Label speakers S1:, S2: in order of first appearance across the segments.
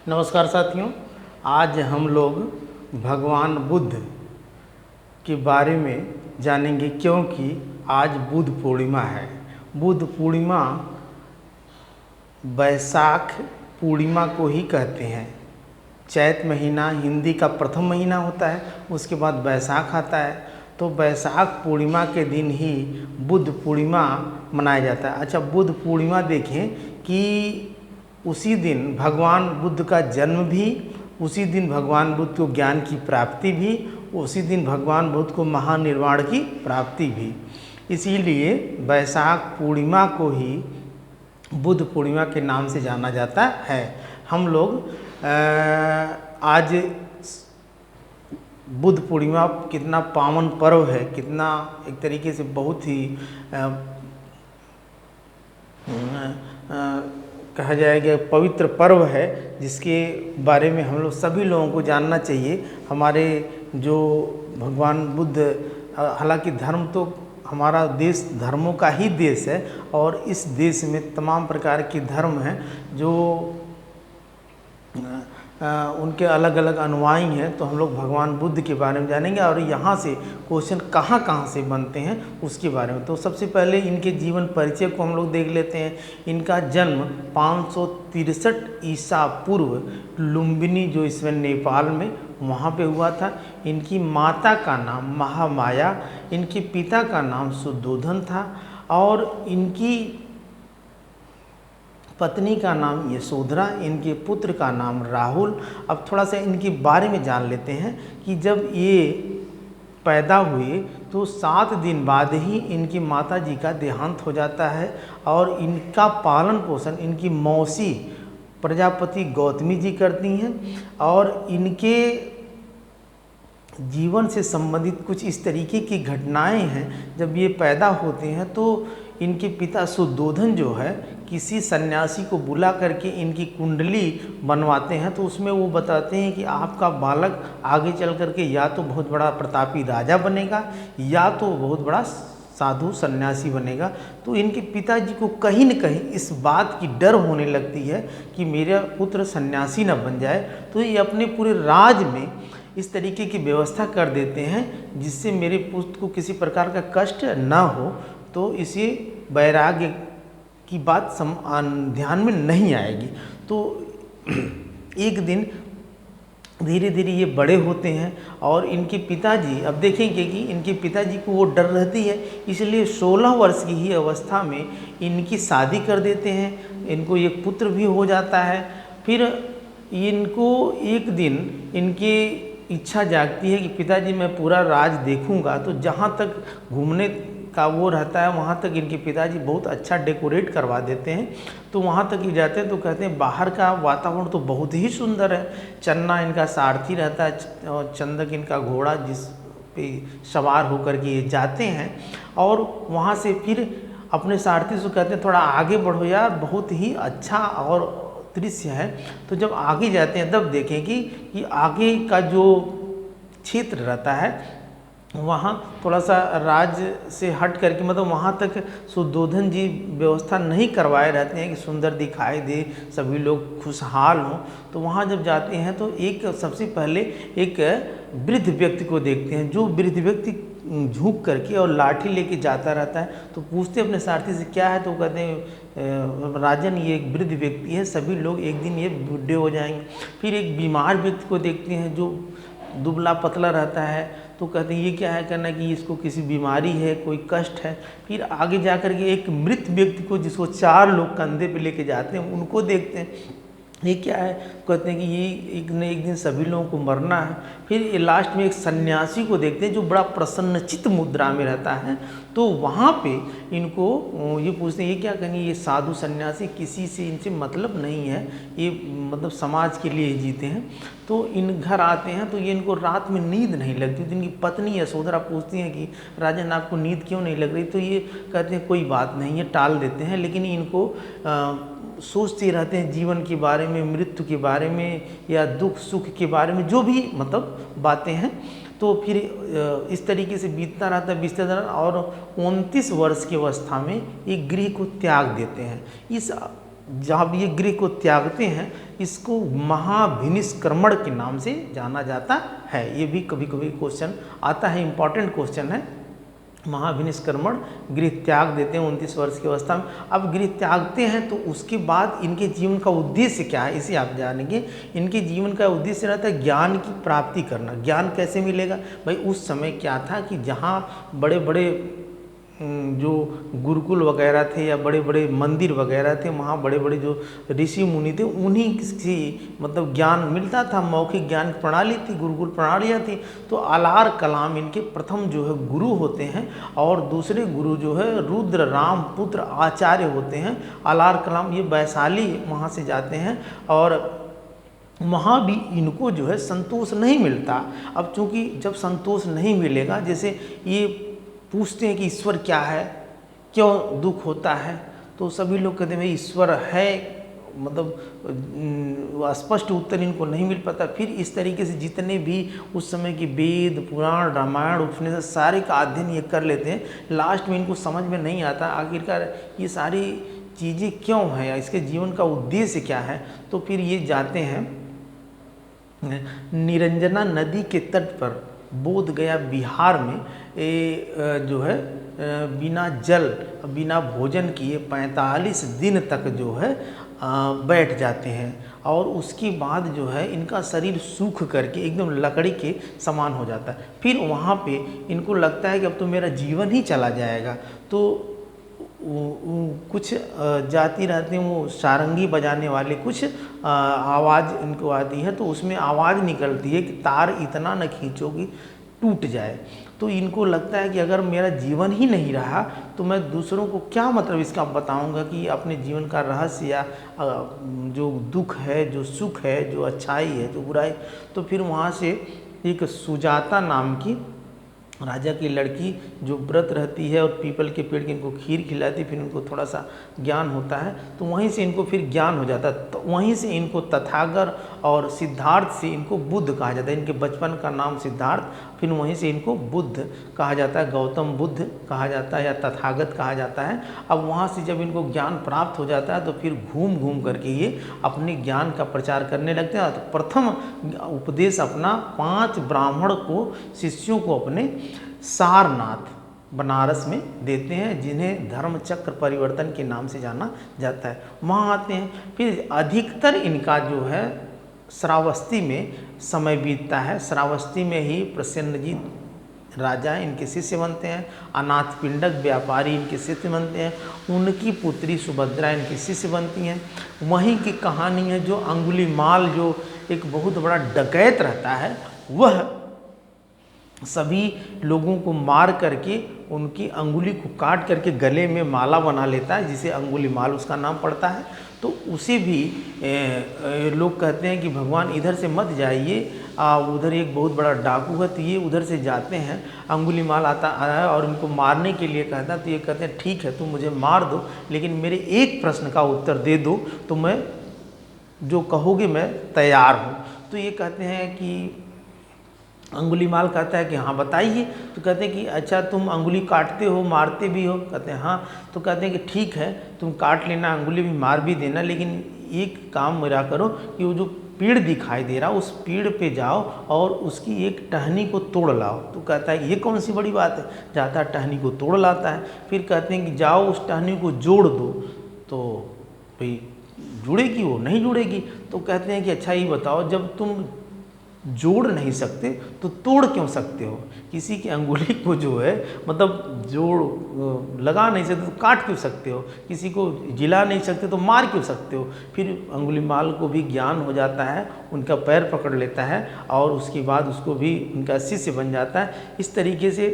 S1: नमस्कार साथियों, आज हम लोग भगवान बुद्ध के बारे में जानेंगे क्योंकि आज बुद्ध पूर्णिमा है। बुद्ध पूर्णिमा वैशाख पूर्णिमा को ही कहते हैं। चैत महीना हिंदी का प्रथम महीना होता है, उसके बाद वैशाख आता है। तो वैशाख पूर्णिमा के दिन ही बुद्ध पूर्णिमा मनाया जाता है। अच्छा, बुद्ध पूर्णिमा देखें कि उसी दिन भगवान बुद्ध का जन्म भी, उसी दिन भगवान बुद्ध को ज्ञान की प्राप्ति भी, उसी दिन भगवान बुद्ध को महानिर्वाण की प्राप्ति भी। इसीलिए वैशाख पूर्णिमा को ही बुद्ध पूर्णिमा के नाम से जाना जाता है। हम लोग आज बुद्ध पूर्णिमा कितना पावन पर्व है, कितना एक तरीके से बहुत ही कहा जाएगा पवित्र पर्व है, जिसके बारे में हम लोग सभी लोगों को जानना चाहिए। हमारे जो भगवान बुद्ध, हालांकि धर्म तो हमारा देश धर्मों का ही देश है और इस देश में तमाम प्रकार के धर्म हैं जो उनके अलग अलग अनुयायी हैं। तो हम लोग भगवान बुद्ध के बारे में जानेंगे और यहाँ से क्वेश्चन कहाँ से बनते हैं उसके बारे में। तो सबसे पहले इनके जीवन परिचय को हम लोग देख लेते हैं। इनका जन्म 563 ईसा पूर्व लुम्बिनी, जो इसमें नेपाल में, वहाँ पे हुआ था। इनकी माता का नाम महामाया, इनके पिता का नाम सुद्धोधन था और इनकी पत्नी का नाम यशोधरा, इनके पुत्र का नाम राहुल। अब थोड़ा सा इनके बारे में जान लेते हैं कि जब ये पैदा हुए तो 7 दिन बाद ही इनकी माता जी का देहांत हो जाता है और इनका पालन पोषण इनकी मौसी प्रजापति गौतमी जी करती हैं। और इनके जीवन से संबंधित कुछ इस तरीके की घटनाएं हैं। जब ये पैदा होते हैं तो इनके पिता सुद्धोधन जो है किसी सन्यासी को बुला करके इनकी कुंडली बनवाते हैं। तो उसमें वो बताते हैं कि आपका बालक आगे चल करके या तो बहुत बड़ा प्रतापी राजा बनेगा या तो बहुत बड़ा साधु सन्यासी बनेगा। तो इनके पिताजी को कहीं न कहीं इस बात की डर होने लगती है कि मेरा पुत्र सन्यासी न बन जाए। तो ये अपने पूरे राज में इस तरीके की व्यवस्था कर देते हैं जिससे मेरे पुत्र को किसी प्रकार का कष्ट ना हो। तो इसे वैराग्य की बात ध्यान में नहीं आएगी। तो एक दिन धीरे धीरे ये बड़े होते हैं और इनके पिताजी, अब देखेंगे कि इनके पिताजी को वो डर रहती है, इसलिए 16 वर्ष की ही अवस्था में इनकी शादी कर देते हैं। इनको एक पुत्र भी हो जाता है। फिर इनको एक दिन इनकी इच्छा जागती है कि पिताजी मैं पूरा राज देखूंगा। तो जहाँ तक घूमने का वो रहता है वहाँ तक इनके पिताजी बहुत अच्छा डेकोरेट करवा देते हैं। तो वहाँ तक ही जाते हैं तो कहते हैं बाहर का वातावरण तो बहुत ही सुंदर है। चन्ना इनका सारथी रहता है और चंदक इनका घोड़ा, जिस पे सवार होकर के ये जाते हैं। और वहाँ से फिर अपने सारथी से कहते हैं थोड़ा आगे बढ़ो यार, बहुत ही अच्छा और दृश्य है। तो जब आगे जाते हैं तब देखें कि आगे का जो क्षेत्र रहता है वहाँ थोड़ा सा राज से हट करके, मतलब वहाँ तक सुद्धोधन जी व्यवस्था नहीं करवाए रहते हैं कि सुंदर दिखाई दे, सभी लोग खुशहाल हों। तो वहाँ जब जाते हैं तो एक सबसे पहले एक वृद्ध व्यक्ति को देखते हैं, जो वृद्ध व्यक्ति झुक करके और लाठी लेके जाता रहता है। तो पूछते अपने सारथी से क्या है, तो कहते हैं राजन ये एक वृद्ध व्यक्ति है, सभी लोग एक दिन ये बूढ़े हो जाएंगे। फिर एक बीमार व्यक्ति को देखते हैं जो दुबला पतला रहता है। तो कहते हैं ये क्या है, कहना कि इसको किसी बीमारी है, कोई कष्ट है। फिर आगे जा कर के एक मृत व्यक्ति को, जिसको 4 लोग कंधे पे लेके जाते हैं, उनको देखते हैं ये क्या है, कहते हैं कि ये एक न एक दिन सभी लोगों को मरना है। फिर ये लास्ट में एक सन्यासी को देखते हैं जो बड़ा प्रसन्नचित्त मुद्रा में रहता है। तो वहाँ पे इनको ये पूछते हैं ये क्या कहेंगे, ये साधु सन्यासी किसी से इनसे मतलब नहीं है, ये मतलब समाज के लिए जीते हैं। तो इन घर आते हैं तो ये इनको रात में नींद नहीं लगती। तो इनकी पत्नी यशोधरा पूछती हैं कि राजन आपको नींद क्यों नहीं लग रही। तो ये कहते हैं कोई बात नहीं है, टाल देते हैं। लेकिन इनको सोचते रहते हैं जीवन के बारे में, मृत्यु के बारे में या दुख सुख के बारे में, जो भी मतलब बातें हैं। तो फिर इस तरीके से बीतता रहता है बीतता रहता और 29 वर्ष की अवस्था में एक गृह को त्याग देते हैं। इस जब ये गृह को त्यागते हैं, इसको महाभिनिष्क्रमण के नाम से जाना जाता है। ये भी कभी कभी क्वेश्चन आता है, इंपॉर्टेंट क्वेश्चन है। महाभिनिष्क्रमण, गृह त्याग देते हैं 29 वर्ष की अवस्था में। अब गृह त्यागते हैं तो उसके बाद इनके जीवन का उद्देश्य क्या है, इसे आप जानेंगे। इनके जीवन का उद्देश्य रहता है ज्ञान की प्राप्ति करना। ज्ञान कैसे मिलेगा भाई? उस समय क्या था कि जहाँ बड़े बड़े जो गुरुकुल वगैरह थे या बड़े बड़े मंदिर वगैरह थे, वहाँ बड़े बड़े जो ऋषि मुनि थे, उन्हीं की मतलब ज्ञान मिलता था। मौखिक ज्ञान की प्रणाली थी, गुरुकुल प्रणालियाँ थी। तो आलार कलाम इनके प्रथम जो है गुरु होते हैं, और दूसरे गुरु जो है रुद्र राम पुत्र आचार्य होते हैं। आलार कलाम ये वैशाली वहाँ से जाते हैं, और वहाँ भी इनको जो है संतोष नहीं मिलता। अब चूँकि जब संतोष नहीं मिलेगा, जैसे ये पूछते हैं कि ईश्वर क्या है, क्यों दुख होता है, तो सभी लोग कहते हैं भाई ईश्वर है, मतलब स्पष्ट उत्तर इनको नहीं मिल पाता। फिर इस तरीके से जितने भी उस समय की वेद पुराण रामायण उपनिषद सारे का अध्ययन ये कर लेते हैं। लास्ट में इनको समझ में नहीं आता आखिरकार ये सारी चीज़ें क्यों हैं या इसके जीवन का उद्देश्य क्या है। तो फिर ये जाते हैं निरंजना नदी के तट पर, बोध गया बिहार में, जो है बिना जल बिना भोजन किए 45 दिन तक जो है बैठ जाते हैं। और उसके बाद जो है इनका शरीर सूख करके एकदम लकड़ी के समान हो जाता है। फिर वहाँ पे इनको लगता है कि अब तो मेरा जीवन ही चला जाएगा। तो कुछ जाति रहते हैं, वो सारंगी बजाने वाले, कुछ आवाज़ इनको आती है, तो उसमें आवाज़ निकलती है कि तार इतना न खींचो कि टूट जाए। तो इनको लगता है कि अगर मेरा जीवन ही नहीं रहा तो मैं दूसरों को क्या मतलब इसका बताऊंगा कि अपने जीवन का रहस्य या जो दुख है, जो सुख है, जो अच्छाई है, जो बुराई। तो फिर वहाँ से एक सुजाता नाम की राजा की लड़की जो व्रत रहती है और पीपल के पेड़ की इनको खीर खिलाती, फिर इनको थोड़ा सा ज्ञान होता है, तो वहीं से इनको फिर ज्ञान हो जाता है। तो वहीं से इनको तथागत और सिद्धार्थ से इनको बुद्ध कहा जाता है। इनके बचपन का नाम सिद्धार्थ, फिर वहीं से इनको बुद्ध कहा जाता है, गौतम बुद्ध कहा जाता है या तथागत कहा जाता है। अब वहाँ से जब इनको ज्ञान प्राप्त हो जाता है तो फिर घूम घूम करके ये अपने ज्ञान का प्रचार करने लगते हैं। तो प्रथम उपदेश अपना 5 ब्राह्मण को, शिष्यों को अपने सारनाथ बनारस में देते हैं, जिन्हें धर्म चक्र परिवर्तन के नाम से जाना जाता है। वहाँ आते हैं। फिर अधिकतर इनका जो है श्रावस्ती में समय बीतता है। श्रावस्ती में ही प्रसन्नजीत राजा इनके शिष्य बनते हैं, अनाथ पिंडक व्यापारी इनके शिष्य बनते हैं, उनकी पुत्री सुभद्रा इनकी शिष्य बनती हैं। वहीं की कहानी है जो अंगुलीमाल, जो एक बहुत बड़ा डकैत रहता है, वह सभी लोगों को मार करके उनकी अंगुली को काट करके गले में माला बना लेता है, जिसे अंगुलीमाल उसका नाम पड़ता है। तो उसे भी लोग कहते हैं कि भगवान इधर से मत जाइए, उधर एक बहुत बड़ा डाकू है, तो ये उधर से जाते हैं। अंगुलीमाल आता है और उनको मारने के लिए कहता है, तो ये कहते हैं ठीक है तुम मुझे मार दो, लेकिन मेरे एक प्रश्न का उत्तर दे दो तो मैं जो कहोगे मैं तैयार हूँ। तो ये कहते हैं कि अंगुलीमाल कहता है कि हाँ बताइए। तो कहते हैं कि अच्छा तुम अंगुली काटते हो, मारते भी हो? कहते हैं हाँ। तो कहते हैं कि ठीक है तुम काट लेना, अंगुली भी मार भी देना, लेकिन एक काम मेरा करो कि वो जो पेड़ दिखाई दे रहा उस पेड़ पे जाओ और उसकी एक टहनी को तोड़ लाओ। तो कहता है ये कौन सी बड़ी बात है। जाता है टहनी को तोड़ लाता है। फिर कहते हैं कि जाओ उस टहनी को जोड़ दो। तो भाई जुड़ेगी? वो नहीं जुड़ेगी। तो कहते हैं कि अच्छा ये बताओ, जब तुम जोड़ नहीं सकते तो तोड़ क्यों सकते हो? किसी की अंगुली को जो है मतलब जोड़ लगा नहीं सकते तो काट क्यों सकते हो? किसी को जिला नहीं सकते तो मार क्यों सकते हो? फिर अंगुलीमाल को भी ज्ञान हो जाता है, उनका पैर पकड़ लेता है और उसके बाद उसको भी उनका शिष्य बन जाता है। इस तरीके से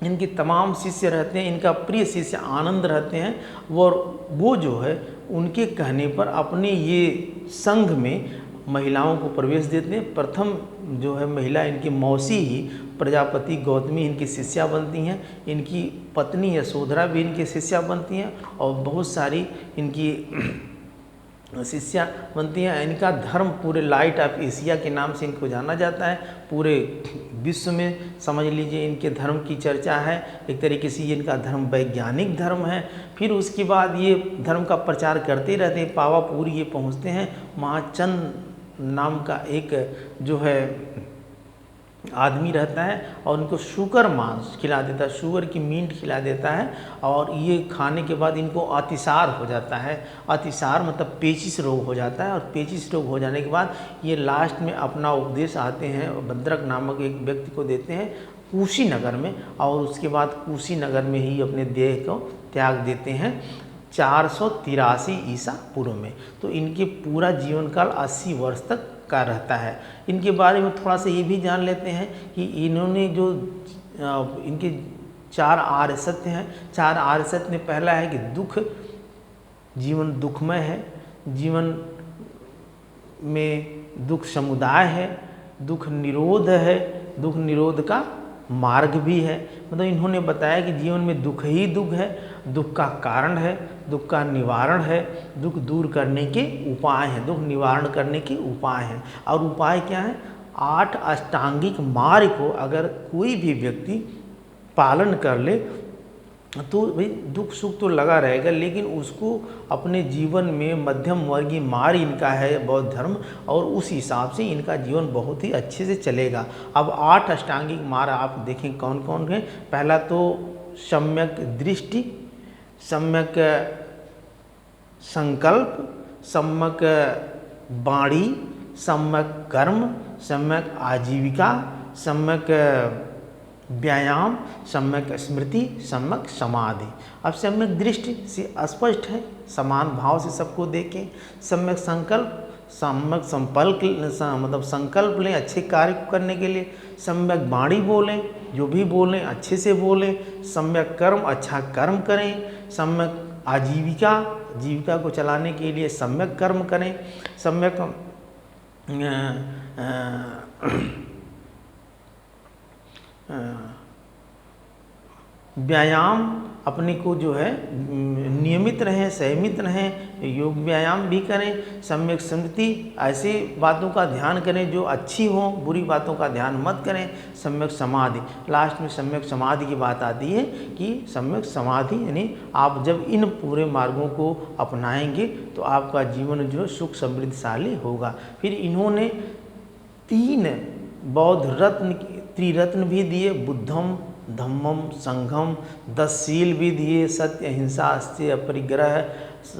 S1: इनके तमाम शिष्य रहते हैं। इनका प्रिय शिष्य आनंद रहते हैं, वो जो है उनके कहने पर अपने ये संघ में महिलाओं को प्रवेश देते हैं। प्रथम जो है महिला इनकी मौसी ही प्रजापति गौतमी इनकी शिष्या बनती हैं। इनकी पत्नी यशोधरा भी इनकी शिष्या बनती हैं और बहुत सारी इनकी शिष्या बनती हैं। इनका धर्म पूरे लाइट ऑफ एशिया के नाम से इनको जाना जाता है। पूरे विश्व में समझ लीजिए इनके धर्म की चर्चा है। एक तरीके से ये इनका धर्म वैज्ञानिक धर्म है। फिर उसके बाद ये धर्म का प्रचार करते रहते हैं। पावापुर ये पहुँचते हैं। महाचंद नाम का एक जो है आदमी रहता है और उनको शुगर मांस खिला देता है, शुगर की मीट खिला देता है। और ये खाने के बाद इनको अतिसार हो जाता है। अतिसार मतलब पेचिश रोग हो जाता है। और पेचिश रोग हो जाने के बाद ये लास्ट में अपना उपदेश आते हैं, भद्रक नामक एक व्यक्ति को देते हैं कुशीनगर में। और उसके बाद कुशीनगर में ही अपने देह को त्याग देते हैं 483 ईसा पूर्व में। तो इनके पूरा जीवन काल 80 वर्ष तक का रहता है। इनके बारे में थोड़ा सा ये भी जान लेते हैं कि इन्होंने जो इनके 4 आर्य सत्य हैं। 4 आर्य सत्य में पहला है कि दुख, जीवन दुखमय है, जीवन में दुख समुदाय है, दुख निरोध है, दुख निरोध का मार्ग भी है। मतलब इन्होंने बताया कि जीवन में दुख ही दुख है, दुख का कारण है, दुख का निवारण है, दुख दूर करने के उपाय हैं, दुख निवारण करने के उपाय हैं। और उपाय क्या है? 8 अष्टांगिक मार्ग को अगर कोई भी व्यक्ति पालन कर ले तो भाई दुख सुख तो लगा रहेगा, लेकिन उसको अपने जीवन में मध्यम वर्गीय मार्ग इनका है बौद्ध धर्म, और उस हिसाब से इनका जीवन बहुत ही अच्छे से चलेगा। अब 8 अष्टांगिक मार्ग आप देखें कौन कौन है। पहला तो सम्यक दृष्टि, सम्यक संकल्प, सम्यक वाणी, सम्यक कर्म, सम्यक आजीविका, सम्यक व्यायाम, सम्यक स्मृति, सम्यक समाधि। अब सम्यक दृष्टि से स्पष्ट है, समान भाव से सबको देखें। सम्यक संकल्प, सम्यक संकल्प मतलब संकल्प लें अच्छे कार्य को करने के लिए। सम्यक वाणी बोलें, जो भी बोलें अच्छे से बोलें। सम्यक कर्म, अच्छा कर्म करें। सम्यक आजीविका, जीविका को चलाने के लिए सम्यक कर्म करें। सम्यक व्यायाम, अपने को जो है नियमित रहें, संयमित रहें, योग व्यायाम भी करें। सम्यक स्मृति, ऐसी बातों का ध्यान करें जो अच्छी हों, बुरी बातों का ध्यान मत करें। सम्यक समाधि, लास्ट में सम्यक समाधि की बात आती है कि सम्यक समाधि यानी आप जब इन पूरे मार्गों को अपनाएंगे तो आपका जीवन जो सुख समृद्धशाली होगा। फिर इन्होंने 3 बौद्ध रत्न, त्रिरत्न भी दिए, बुद्धम, धम्मम, संघम। 10 शील भी दिए, सत्य, अहिंसा, अस्तेय, अपरिग्रह,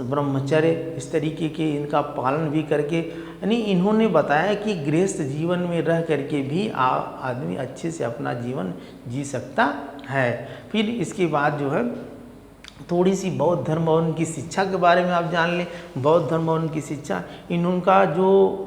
S1: ब्रह्मचर्य, इस तरीके के इनका पालन भी करके, यानी इन्होंने बताया कि गृहस्थ जीवन में रह करके भी आदमी अच्छे से अपना जीवन जी सकता है। फिर इसके बाद जो है थोड़ी सी बौद्ध धर्म और उनकी शिक्षा के बारे में आप जान लें। बौद्ध धर्म और उनकी शिक्षा, इनका जो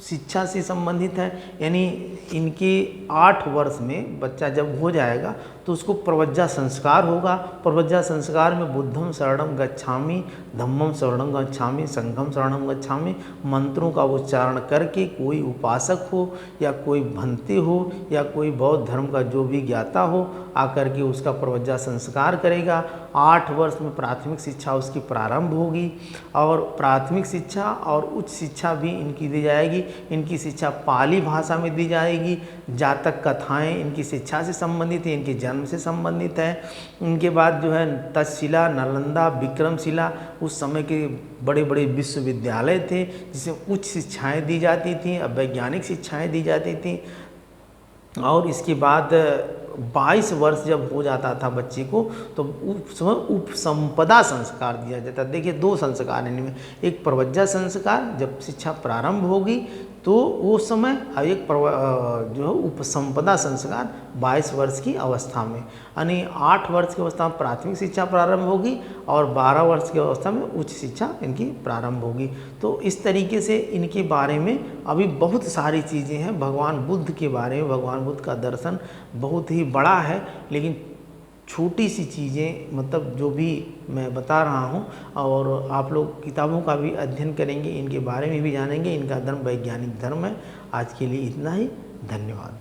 S1: शिक्षा से संबंधित है, यानी इनके 8 वर्ष में बच्चा जब हो जाएगा तो उसको प्रवज्जा संस्कार होगा। प्रवज्जा संस्कार में बुद्धम शरणम गच्छामि, धम्मम शरणम गच्छामि, संघम शरणम गच्छामि मंत्रों का उच्चारण करके कोई उपासक हो या कोई भंते हो या कोई बौद्ध धर्म का जो भी ज्ञाता हो आकर के उसका प्रवज्जा संस्कार करेगा। 8 वर्ष में प्राथमिक शिक्षा उसकी प्रारंभ होगी और प्राथमिक शिक्षा और उच्च शिक्षा भी इनकी दी जाएगी। इनकी शिक्षा पाली भाषा में दी जाएगी। जातक कथाएं इनकी शिक्षा से संबंधित है, इनके जन्म से संबंधित है। इनके बाद जो है तक्षशिला, नालंदा, विक्रमशिला उस समय के बड़े बड़े विश्वविद्यालय थे जिसमें उच्च शिक्षाएं दी जाती थी, वैज्ञानिक शिक्षाएं दी जाती थी। और इसके बाद 22 वर्ष जब हो जाता था बच्चे को तो उस समय उपसंपदा संस्कार दिया जाता। देखिए 2 संस्कार इनमें, एक प्रवज्जा संस्कार जब शिक्षा प्रारंभ होगी तो वो समय, और एक जो है उपसंपदा संस्कार 22 वर्ष की अवस्था में, यानी 8 वर्ष की अवस्था में प्राथमिक शिक्षा प्रारंभ होगी और 12 वर्ष की अवस्था में उच्च शिक्षा इनकी प्रारंभ होगी। तो इस तरीके से इनके बारे में अभी बहुत सारी चीज़ें हैं। भगवान बुद्ध के बारे में, भगवान बुद्ध का दर्शन बहुत ही बड़ा है, लेकिन छोटी सी चीज़ें मतलब जो भी मैं बता रहा हूँ, और आप लोग किताबों का भी अध्ययन करेंगे, इनके बारे में भी जानेंगे। इनका धर्म वैज्ञानिक धर्म है। आज के लिए इतना ही, धन्यवाद।